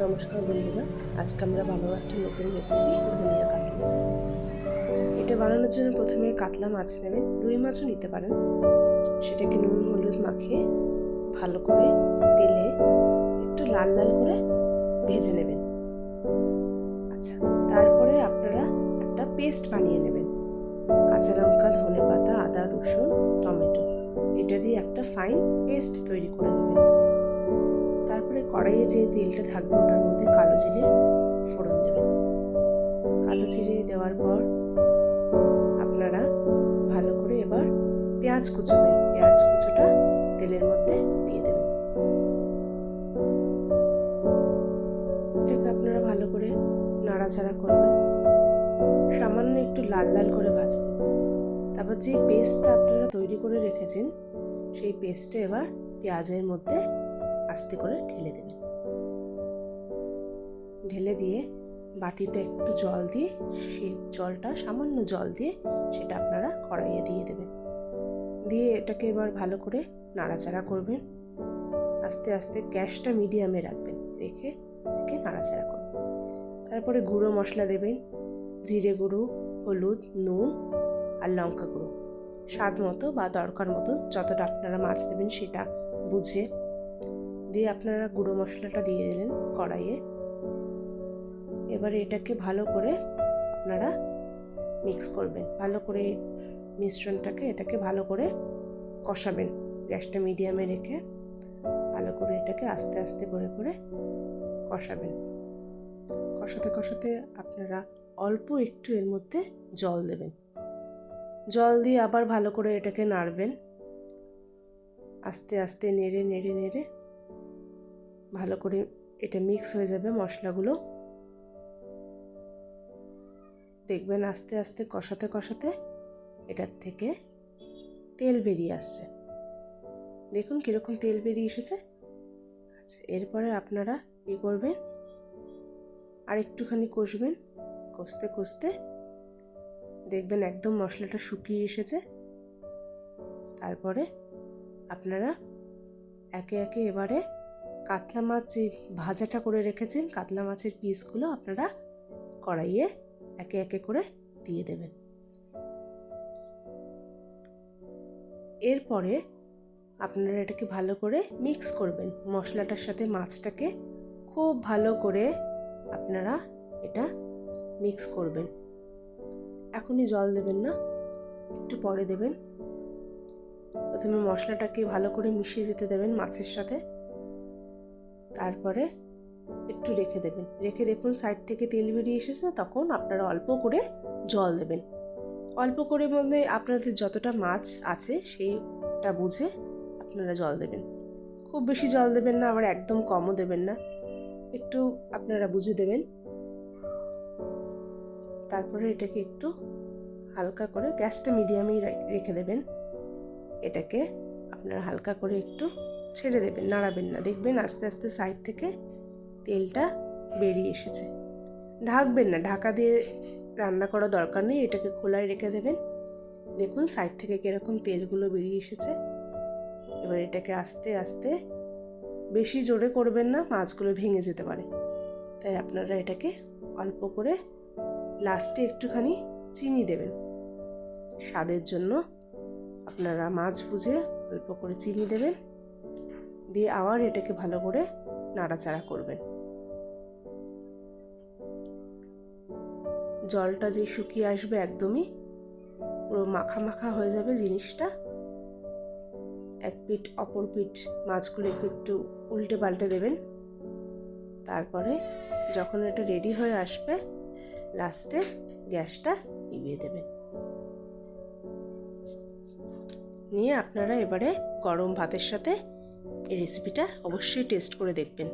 নমস্কার বন্ধুরা, আজকে আমরা বানাবো একটা নতুন রেসিপি, ধনিয়া কাতলা। এটা বানানোর জন্য প্রথমে কাতলা মাছ নেবেন, রুই মাছও নিতে পারেন। সেটাকে নুন হলুদ মাখিয়ে ভালো করে তেলে একটু লাল লাল করে ভেজে নেবেন। আচ্ছা, তারপরে আপনারা একটা পেস্ট বানিয়ে নেবেন। কাঁচা লঙ্কা, ধনেপাতা, আদা, রসুন, টমেটো এটা দিয়ে একটা ফাইন পেস্ট তৈরি করে নেবেন। তারপরে কড়াইয়ে যে তেলটা থাকবে ওটার মধ্যে কালো জিরে ফোড়ন দেবেন। কালো জিরে দেওয়ার পর আপনারা ভালো করে এবার পেঁয়াজ কুচোবেন। পেঁয়াজ কুচোটা তেলের মধ্যে দিয়ে দেবেন। এটাকে আপনারা ভালো করে নাড়াচাড়া করবেন, সামান্য একটু লাল লাল করে ভাজবেন। তারপর যে পেস্টটা আপনারা তৈরি করে রেখেছেন সেই পেস্টটা এবার পেঁয়াজের মধ্যে আস্তে করে ঢেলে দেবেন। ঢেলে দিয়ে বাটিতে একটু জল দিয়ে সেই জলটা সামান্য জল দিয়ে সেটা আপনারা কড়াইয়ে দিয়ে দেবেন। দিয়ে এটাকে এবার ভালো করে নাড়াচাড়া করবেন। আস্তে আস্তে গ্যাসটা মিডিয়ামে রাখবেন, রেখে এটাকে নাড়াচাড়া করবেন। তারপরে গুঁড়ো মশলা দেবেন, জিরে গুঁড়ো, হলুদ, নুন আর লঙ্কা গুঁড়ো স্বাদ মতো বা দরকার মতো যতটা আপনারা মাছ দেবেন সেটা বুঝে দিয়ে আপনারা গুঁড়ো মশলাটা দিয়ে দিলেন কড়াইয়ে। এবারে এটাকে ভালো করে আপনারা মিক্স করবেন, ভালো করে মিশ্রণটাকে এটাকে ভালো করে কষাবেন। গ্যাসটা মিডিয়ামে রেখে ভালো করে এটাকে আস্তে আস্তে করে করে কষাবেন। কষাতে কষাতে আপনারা অল্প একটু এর মধ্যে জল দেবেন। জল দিয়ে আবার ভালো করে এটাকে নাড়বেন। আস্তে আস্তে নেড়ে নেড়ে নেড়ে ভালো করে এটা মিক্স হয়ে যাবে মশলাগুলো। দেখবেন আস্তে আস্তে কষাতে কষাতে এটার থেকে তেল বেরিয়ে আসছে। দেখুন কীরকম তেল বেরিয়ে এসেছে। আচ্ছা, এরপরে আপনারা কী করবেন, আর একটুখানি কষবেন। কষতে কষতে দেখবেন একদম মশলাটা শুকিয়ে এসেছে। তারপরে আপনারা একে একে এবারে কাতলা মাছ যে ভাজাটা করে রেখেছেন কাতলা মাছের পিসগুলো আপনারা কড়াইয়ে একে একে করে দিয়ে দেবেন। এরপরে আপনারা এটাকে ভালো করে মিক্স করবেন মশলাটার সাথে মাছটাকে। খুব ভালো করে আপনারা এটা মিক্স করবেন। এখনই জল দেবেন না, একটু পরে দেবেন। প্রথমে মশলাটাকে ভালো করে মিশিয়ে যেতে দেবেন মাছের সাথে। তারপরে একটু রেখে দেবেন, রেখে দেখুন সাইড থেকে তেল বেরিয়ে এসেছে। তখন আপনারা অল্প করে জল দেবেন। অল্প করে মধ্যে আপনাদের যতটা মাছ আছে সেইটা বুঝে আপনারা জল দেবেন। খুব বেশি জল দেবেন না, আবার একদম কমও দেবেন না, একটু আপনারা বুঝে দেবেন। তারপরে এটাকে একটু হালকা করে গ্যাসটা মিডিয়ামেই রেখে দেবেন। এটাকে আপনারা হালকা করে একটু ছেড়ে দেবেন, নাড়াবেন না। দেখবেন আস্তে আস্তে সাইড থেকে তেলটা বেরিয়ে এসেছে। ঢাকবেন না, ঢাকা দিয়ে রান্না করা দরকার নেই, এটাকে খোলায় রেখে দেবেন। দেখুন সাইড থেকে কীরকম তেলগুলো বেরিয়ে এসেছে। এবার এটাকে আস্তে আস্তে, বেশি জোরে করবেন না, মাছগুলো ভেঙে যেতে পারে। তাই আপনারা এটাকে অল্প করে লাস্টে একটুখানি চিনি দেবেন স্বাদের জন্য। আপনারা মাছ বুঝে অল্প করে চিনি দেবেন, দিয়ে আবার এটাকে ভালো করে নাড়াচাড়া করবেন। জলটা যে শুকিয়ে আসবে, একদমই পুরো মাখা মাখা হয়ে যাবে জিনিসটা। এক পিঠ অপর পিঠ মাছগুলো একটু উল্টে পাল্টে দেবেন। তারপরে যখন এটা রেডি হয়ে আসবে লাস্টে গ্যাসটা নিভিয়ে দেবেন। নিয়ে আপনারা এবারে গরম ভাতের সাথে এই রেসিপিটা অবশ্যই টেস্ট করে দেখবেন।